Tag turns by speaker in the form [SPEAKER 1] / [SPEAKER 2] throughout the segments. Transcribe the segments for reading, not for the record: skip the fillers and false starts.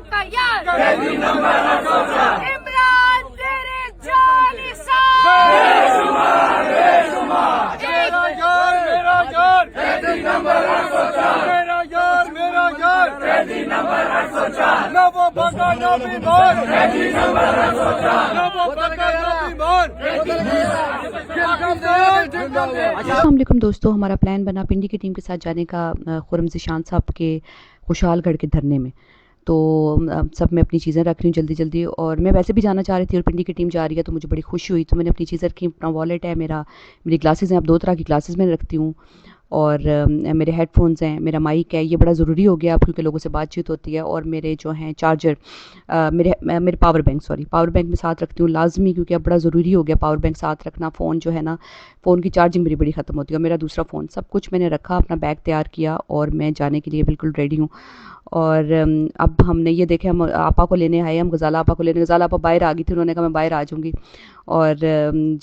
[SPEAKER 1] का यार इमरान तेरे जानी साथ
[SPEAKER 2] मेरा यार मेरा यार नंबर 804 मेरा यार नंबर 804 न वो भगा न बीमार नंबर 804 न वो भगा न बीमार।
[SPEAKER 3] अस्सलाम वालेकुम दोस्तों, हमारा प्लान बना पिंडी की टीम के साथ जाने का खुर्रम ज़ीशान साहब के खुशहालगढ़ के धरने में। तो सब मैं अपनी चीज़ें रख रही हूँ जल्दी जल्दी, और मैं वैसे भी जाना चाह रही थी और पिंडी की टीम जा रही है तो मुझे बड़ी खुशी हुई। तो मैंने अपनी चीज़ें रखी, अपना वॉलेट है मेरी ग्लासेस हैं, अब 2 तरह की ग्लासेस मैंने रखती हूँ, और मेरे हेडफोन्स हैं, मेरा माइक है, ये बड़ा ज़रूरी हो गया अब क्योंकि लोगों से बातचीत होती है, और मेरे जो हैं चार्जर, मेरे पावर बैंक में साथ रखती हूँ लाजमी, क्योंकि अब बड़ा ज़रूरी हो गया पावर बैंक साथ रखना। फ़ोन जो है ना, फ़ोन की चार्जिंग मेरी बड़ी ख़त्म होती है, और मेरा दूसरा फ़ोन, सब कुछ मैंने रखा, अपना बैग तैयार किया और मैं जाने के लिए बिल्कुल रेडी हूँ। और अब हमने ये देखे, हम आपा को लेने आए, हम गज़ाला आपा को लेने, गज़ाला आपा बाहर आ गई थी, उन्होंने कहा मैं बाहर आ जाऊँगी, और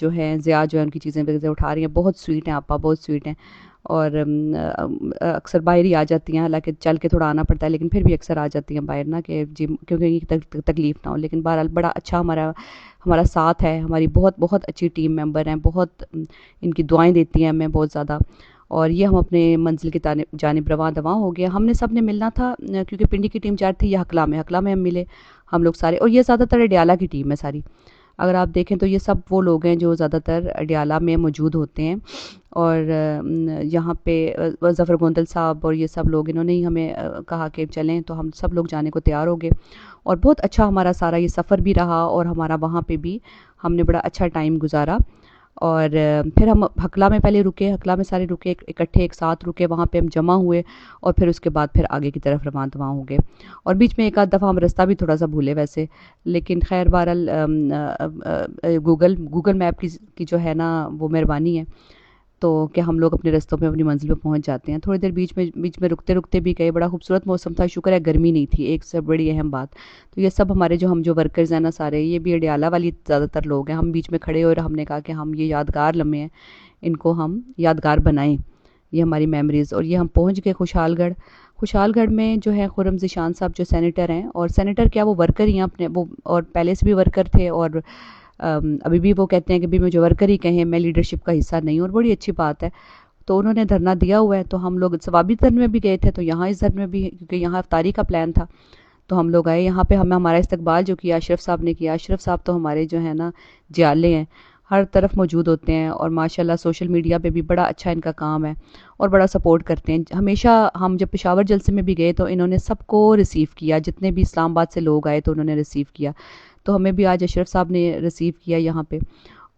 [SPEAKER 3] जो है ज़िया जो है उनकी चीज़ें वगैरह उठा रही हैं, बहुत स्वीट हैं आपा, बहुत स्वीट हैं, और अक्सर बाहर ही आ जाती हैं, हालांकि चल के थोड़ा आना पड़ता है लेकिन फिर भी अक्सर आ जाती हैं बाहर ना, कि जी क्योंकि तकलीफ़ ना हो। लेकिन बहरहाल बड़ा अच्छा हमारा साथ है, हमारी बहुत बहुत अच्छी टीम मेंबर हैं, बहुत इनकी दुआएं देती हैं हमें बहुत ज़्यादा। और ये हम अपने मंजिल की जानिब रवां दवां हो गया। हमने सब ने मिलना था क्योंकि पिंडी की टीम जा रही थी, ये हकला में हम मिले हम लोग सारे, और ये ज़्यादातर अडियाला की टीम है सारी। अगर आप देखें तो ये सब वो लोग हैं जो ज़्यादातर अडियाला में मौजूद होते हैं, और यहाँ पे ज़फ़र गोंदल साहब और ये सब लोग, इन्होंने ही हमें कहा कि चलें, तो हम सब लोग जाने को तैयार हो गए, और बहुत अच्छा हमारा सारा ये सफ़र भी रहा, और हमारा वहाँ पे भी हमने बड़ा अच्छा टाइम गुजारा। और फिर हम हकला में पहले रुके, हकला में सारे रुके, इकट्ठे एक साथ रुके, वहाँ पे हम जमा हुए, और फिर उसके बाद फिर आगे की तरफ रवां दवां हो गए। और बीच में एक आध दफ़ा हम रास्ता भी थोड़ा सा भूले वैसे, लेकिन खैर बहरहाल गूगल मैप की जो है ना वो मेहरबानी है, तो कि हम लोग अपने रास्तों पे अपनी मंजिल पे पहुंच जाते हैं। थोड़ी देर बीच में रुकते रुकते भी गए, बड़ा खूबसूरत मौसम था, शुक्र है गर्मी नहीं थी, एक से बड़ी अहम बात। तो ये सब हमारे जो वर्कर्स हैं ना सारे, ये भी अडियाला वाली ज़्यादातर लोग हैं। हम बीच में खड़े और हमने कहा कि हम ये यादगार लम्हे हैं, इनको हम यादगार बनाएं, ये हमारी मेमोरीज़। और ये हम पहुँच गए खुशहालगढ़ में जो है खुर्रम ज़ीशान साहब जो सेनेटर हैं, और सेनेटर क्या, वो वर्कर ही हैं अपने, वो और पहले से भी वर्कर थे, और अभी भी वो कहते हैं कि भी मुझे वर्कर ही कहें, मैं लीडरशिप का हिस्सा नहीं हूँ, और बड़ी अच्छी बात है। तो उन्होंने धरना दिया हुआ है, तो हम लोग सवाबी धरने में भी गए थे, तो यहाँ इस धरने में भी, क्योंकि यहाँ इफ्तारी का प्लान था, तो हम लोग आए यहाँ पे। हमारा इस्तकबाल जो किया अशरफ साहब ने किया। अशरफ साहब तो हमारे जो है ना जियाले हैं, हर तरफ मौजूद होते हैं, और माशाल्लाह सोशल मीडिया पे भी बड़ा अच्छा इनका काम है, और बड़ा सपोर्ट करते हैं हमेशा। हम जब पेशावर जलसे में भी गए तो इन्होंने सबको रिसीव किया, जितने भी इस्लामाबाद से लोग आए तो उन्होंने रिसीव किया। तो हमें भी आज अशरफ साहब ने रिसीव किया यहाँ पे,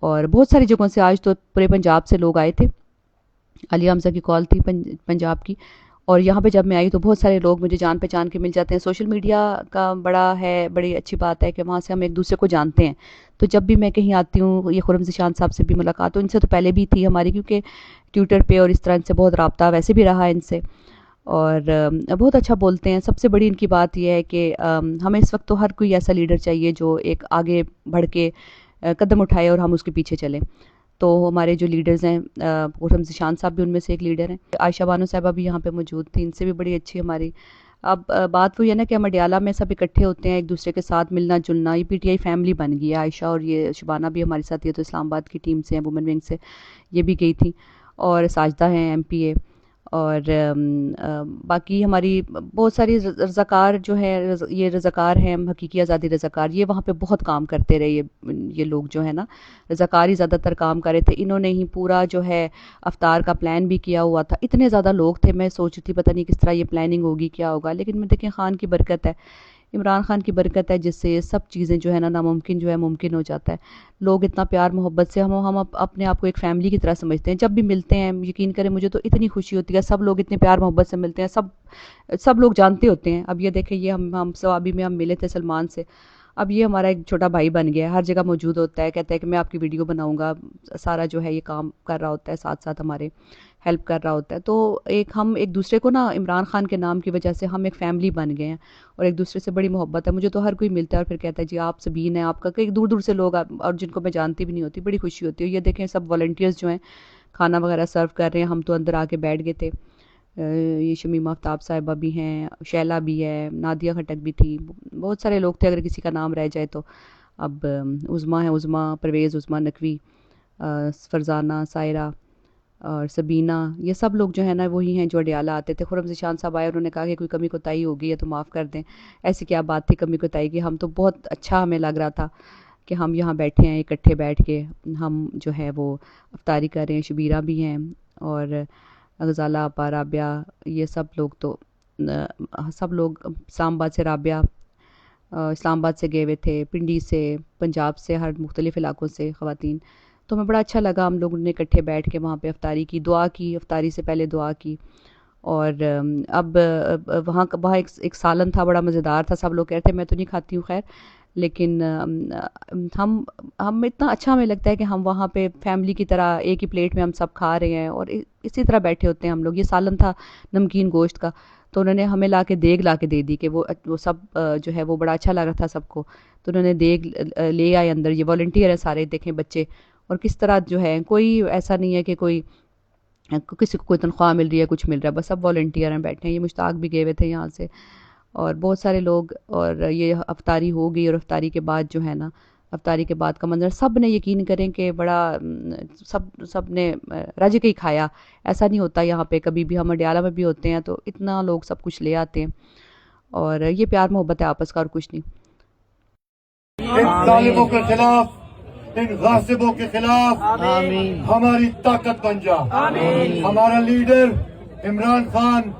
[SPEAKER 3] और बहुत सारी जगहों से, आज तो पूरे पंजाब से लोग आए थे। अली हमजा की कॉल थी पंजाब की, और यहाँ पे जब मैं आई तो बहुत सारे लोग मुझे जान पहचान के मिल जाते हैं। सोशल मीडिया का बड़ी अच्छी बात है कि वहाँ से हम एक दूसरे को जानते हैं। तो जब भी मैं कहीं आती हूँ, ये खुर्रम ज़ीशान साहब से भी मुलाकात, तो इनसे तो पहले भी थी हमारी, क्योंकि ट्विटर पे और इस तरह इनसे बहुत रब्ता वैसे भी रहा है इनसे, और बहुत अच्छा बोलते हैं। सबसे बड़ी इनकी बात यह है कि हमें इस वक्त तो हर कोई ऐसा लीडर चाहिए जो एक आगे बढ़ के कदम उठाए और हम उसके पीछे चलें। तो हमारे जो लीडर्स हैं, खुर्रम ज़ीशान साहब भी उनमें से एक लीडर हैं, आयशा बानो साहिबा भी यहाँ पे मौजूद थी, इनसे भी बड़ी अच्छी हमारी। अब बात वही है ना कि हम अडियाला में सब इकट्ठे होते हैं, एक दूसरे के साथ मिलना जुलना, ये पीटीआई फैमिली बन गई है। आयशा और ये शुबाना भी हमारे साथ, ये तो इस्लामाबाद की टीम से हैं, वुमेन विंग से, ये भी गई थी, और साजदा हैं एमपीए, और बाकी हमारी बहुत सारी रज़ाकार जो है, ये रज़ाकार हैं, हकीकी आज़ादी रज़ाकार, ये वहाँ पे बहुत काम करते रहे। ये लोग जो है ना रज़ाकार ही ज़्यादातर काम कर रहे थे। इन्होंने ही पूरा जो है अफ्तार का प्लान भी किया हुआ था। इतने ज़्यादा लोग थे, मैं सोच रही थी पता नहीं किस तरह ये प्लानिंग होगी, क्या होगा, लेकिन मैं देखें खान की बरकत है, इमरान खान की बरकत है, जिससे ये सब चीज़ें जो है ना नामुमकिन जो है मुमकिन हो जाता है। लोग इतना प्यार मोहब्बत से, हम अपने आप को एक फ़ैमिली की तरह समझते हैं। जब भी मिलते हैं, यकीन करें मुझे तो इतनी खुशी होती है, सब लोग इतने प्यार मोहब्बत से मिलते हैं, सब लोग जानते होते हैं। अब ये देखें, ये हम सवाबी में हम मिले थे सलमान से, अब ये हमारा एक छोटा भाई बन गया है, हर जगह मौजूद होता है, कहता है कि मैं आपकी वीडियो बनाऊंगा, सारा जो है ये काम कर रहा होता है, साथ साथ हमारे हेल्प कर रहा होता है। तो हम एक दूसरे को ना, इमरान खान के नाम की वजह से हम एक फ़ैमिली बन गए हैं, और एक दूसरे से बड़ी मोहब्बत है। मुझे तो हर कोई मिलता है और फिर कहता है जी आप सबीन है, आपका, कई दूर दूर से लोग और जिनको मैं जानती भी नहीं होती, बड़ी खुशी होती है। ये देखें सब वॉलंटियर्स जो हैं खाना वगैरह सर्व कर रहे हैं, हम तो अंदर आके बैठ गए थे। یہ شمیمہ آفتاب صاحبہ بھی ہیں، شیلا بھی ہے، نادیہ خٹک بھی تھی، بہت سارے لوگ تھے، اگر کسی کا نام رہ جائے تو اب عظمیٰ ہے، عظمیٰ پرویز، عظمیٰ نقوی، فرزانہ، سائرہ اور سبینہ، یہ سب لوگ جو ہے نا وہی ہیں جو اڈیالہ آتے تھے۔ خرم ذیشان صاحب آئے، انہوں نے کہا کہ کوئی کمی کوتاہی ہو گئی ہے تو معاف کر دیں۔ ایسی کیا بات تھی کمی کوتاہی کی، ہم تو بہت اچھا ہمیں لگ رہا تھا کہ ہم یہاں بیٹھے ہیں اکٹھے بیٹھ کے، ہم جو ہے وہ افطاری کر رہے ہیں، شبیرہ بھی ہیں اور غزالہ آپا، رابعہ، یہ سب لوگ تو سب لوگ اسلام آباد سے، رابعہ اسلام آباد سے گئے ہوئے تھے، پنڈی سے، پنجاب سے، ہر مختلف علاقوں سے خواتین۔ تو ہمیں بڑا اچھا لگا، ہم لوگوں نے اکٹھے بیٹھ کے وہاں پہ افطاری کی، دعا کی، افطاری سے پہلے دعا کی، اور اب وہاں ایک سالن تھا، بڑا مزیدار تھا، سب لوگ کہہ رہے تھے، میں تو نہیں کھاتی ہوں خیر، لیکن ہم اتنا اچھا ہمیں لگتا ہے کہ ہم وہاں پہ فیملی کی طرح ایک ہی پلیٹ میں ہم سب کھا رہے ہیں اور اسی طرح بیٹھے ہوتے ہیں ہم لوگ۔ یہ سالن تھا نمکین گوشت کا، تو انہوں نے ہمیں لا کے دیگ لا کے دے دی کہ وہ سب جو ہے وہ بڑا اچھا لگ رہا تھا سب کو، تو انہوں نے دیگ لے آئے اندر۔ یہ والنٹیئر ہے سارے، دیکھیں بچے، اور کس طرح جو ہے کوئی ایسا نہیں ہے کہ کوئی کسی کو کوئی تنخواہ مل رہی ہے، کچھ مل رہا ہے، بس سب والنٹیئر ہیں، بیٹھے ہیں۔ یہ مشتاق بھی گئے ہوئے تھے یہاں سے اور بہت سارے لوگ، اور یہ افطاری ہو گئی، اور افطاری کے بعد جو ہے نا، افطاری کے بعد کا منظر سب نے یقین کریں کہ بڑا سب نے رج کے ہی کھایا، ایسا نہیں ہوتا یہاں پہ کبھی بھی، ہم اڈیالہ میں بھی ہوتے ہیں تو اتنا لوگ سب کچھ لے آتے ہیں، اور یہ پیار محبت ہے آپس کا اور کچھ نہیں۔
[SPEAKER 4] ان طالبوں کے خلاف، ان غاصبوں کے خلاف ہماری طاقت بن جا۔ ہمارا لیڈر عمران خان،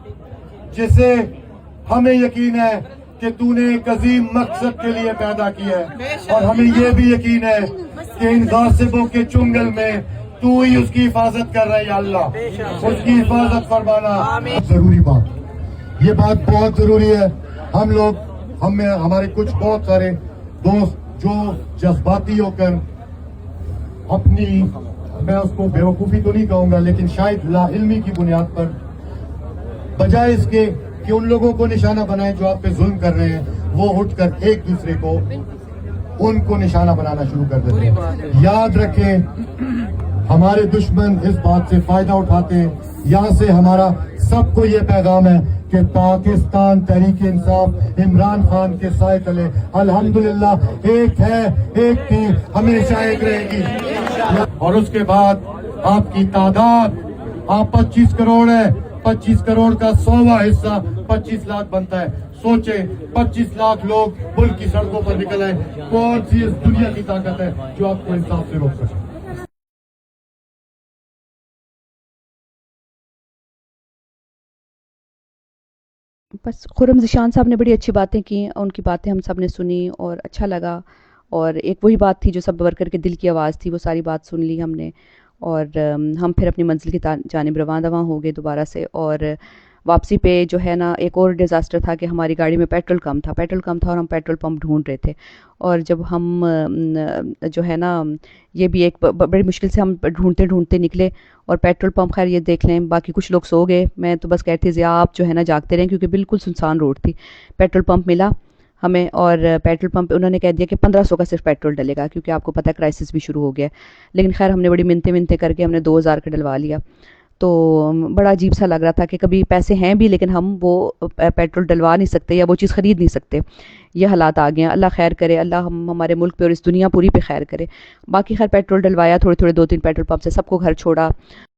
[SPEAKER 4] جسے ہمیں یقین ہے کہ تو نے ایک عظیم مقصد کے لیے پیدا کیا ہے، اور ہمیں یہ بھی یقین ہے کہ ان غاصبوں کے چنگل میں تو ہی اس کی حفاظت کر رہا ہے، یا اللہ اس کی حفاظت فرمانا۔ ضروری بات، یہ بات بہت ضروری ہے۔ ہم لوگ، ہمارے کچھ بہت سارے دوست جو جذباتی ہو کر اپنی، میں اس کو بیوقوفی تو نہیں کہوں گا لیکن شاید لا علمی کی بنیاد پر، بجائے اس کے کہ ان لوگوں کو نشانہ بنائیں جو آپ پہ ظلم کر رہے ہیں، وہ اٹھ کر ایک دوسرے کو، ان کو نشانہ بنانا شروع کر دیتے ہیں۔ یاد رکھیں، ہمارے دشمن اس بات سے فائدہ اٹھاتے ہیں۔ یہاں سے ہمارا سب کو یہ پیغام ہے کہ پاکستان تحریک انصاف عمران خان کے سائے تلے الحمدللہ ایک ہے، ایک تھی، ہمیشہ ایک رہے گی۔ اور اس کے بعد آپ کی تعداد، آپ 25 کروڑ ہے، 25 کروڑ کا 100واں حصہ 25 لاکھ بنتا ہے۔ سوچیں 25 لاکھ لوگ ملک کی سڑکوں پر نکل آئے، کون سی اس دنیا کی طاقت ہے جو آپ کو انصاف سے روک سکے؟
[SPEAKER 3] بس خرم ذیشان صاحب نے بڑی اچھی باتیں کی، ان کی باتیں ہم سب نے سنی اور اچھا لگا، اور ایک وہی بات تھی جو سب ورکر کے دل کی آواز تھی، وہ ساری بات سن لی ہم نے، اور ہم پھر اپنی منزل کی جانب رواں دواں ہو گئے دوبارہ سے۔ اور واپسی پہ جو ہے نا ایک اور ڈیزاسٹر تھا کہ ہماری گاڑی میں پیٹرول کم تھا اور ہم پیٹرول پمپ ڈھونڈ رہے تھے، اور جب ہم جو ہے نا یہ بھی ایک بڑی مشکل سے ہم ڈھونڈتے نکلے، اور پیٹرول پمپ، خیر یہ دیکھ لیں باقی کچھ لوگ سو گئے، میں تو بس کہتی ضیاء آپ جو ہے نا جاگتے رہیں کیونکہ بالکل سنسان روڈ تھی۔ پیٹرول پمپ ملا ہمیں، اور پیٹرول پمپ انہوں نے کہہ دیا کہ 1500 کا صرف پیٹرول ڈلے گا کیونکہ آپ کو پتہ ہے کرائسس بھی شروع ہو گیا ہے، لیکن خیر ہم نے بڑی منتیں کر کے ہم نے 2000 کا ڈلوا لیا۔ تو بڑا عجیب سا لگ رہا تھا کہ کبھی پیسے ہیں بھی لیکن ہم وہ پیٹرول ڈلوا نہیں سکتے یا وہ چیز خرید نہیں سکتے، یہ حالات آ گئے ہیں۔ اللہ خیر کرے، اللہ ہمارے ملک پہ اور اس دنیا پوری پہ خیر کرے۔ باقی خیر پیٹرول ڈلوایا، تھوڑے 2-3 پیٹرول پمپ سے سب کو گھر چھوڑا،